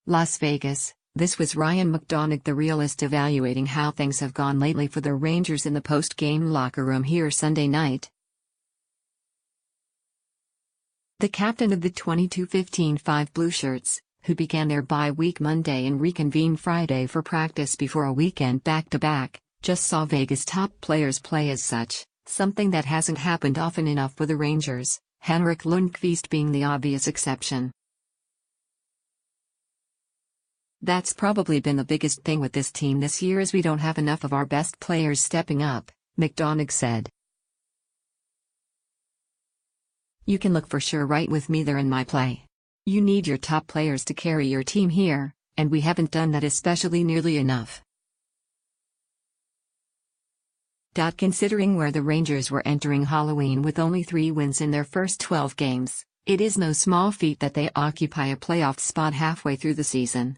Las Vegas. This was Ryan McDonagh, the realist, evaluating how things have gone lately for the Rangers in the post-game locker room here Sunday night. The captain of the 22-15-5 Blueshirts, who began their bye week Monday and reconvened Friday for practice before a weekend back-to-back, just saw Vegas' top players play as such, something that hasn't happened often enough for the Rangers, Henrik Lundqvist being the obvious exception. That's probably been the biggest thing with this team this year, is we don't have enough of our best players stepping up, McDonagh said. You can look for sure right with me there in my play. You need your top players to carry your team here, and we haven't done that especially nearly enough. Considering where the Rangers were entering Halloween with only 3 wins in their first 12 games, it is no small feat that they occupy a playoff spot halfway through the season.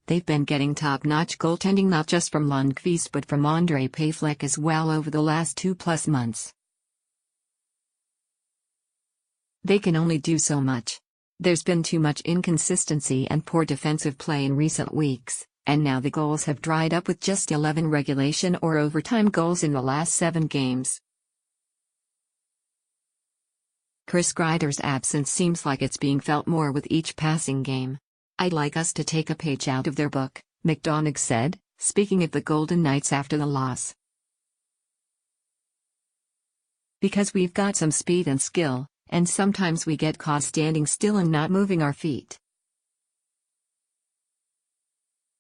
They've been getting top-notch goaltending not just from Lundqvist but from Ondrej Pavelec as well over the last 2+ months. They can only do so much. There's been too much inconsistency and poor defensive play in recent weeks, and now the goals have dried up with just 11 regulation or overtime goals in the last 7 games. Chris Kreider's absence seems like it's being felt more with each passing game. I'd like us to take a page out of their book, McDonagh said, speaking of the Golden Knights after the loss. Because we've got some speed and skill, and sometimes we get caught standing still and not moving our feet.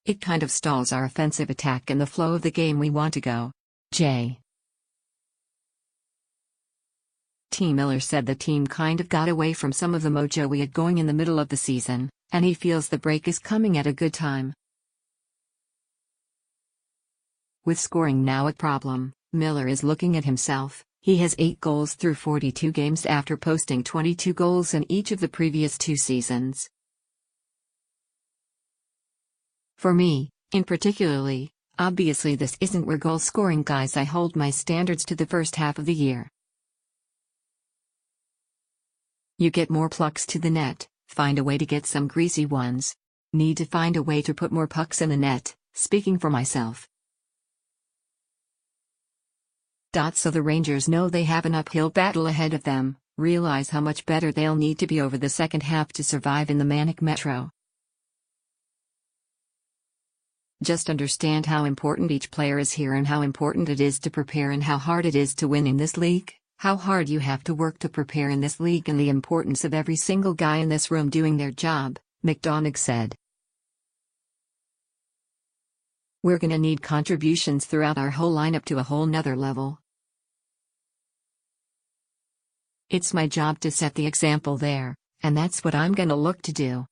It kind of stalls our offensive attack and the flow of the game we want to go. J. T. Miller said the team kind of got away from some of the mojo we had going in the middle of the season, and he feels the break is coming at a good time. With scoring now a problem, Miller is looking at himself. He has 8 goals through 42 games after posting 22 goals in each of the previous 2 seasons. For me, in particularly, obviously this isn't where goal-scoring guys I hold my standards to the first half of the year. You get more pucks to the net, find a way to get some greasy ones. Need to find a way to put more pucks in the net, speaking for myself. So the Rangers know they have an uphill battle ahead of them, realize how much better they'll need to be over the second half to survive in the Manic Metro. Just understand how important each player is here and how important it is to prepare and how hard it is to win in this league, how hard you have to work to prepare in this league and the importance of every single guy in this room doing their job, McDonagh said. We're gonna need contributions throughout our whole lineup to a whole nother level. It's my job to set the example there, and that's what I'm gonna look to do.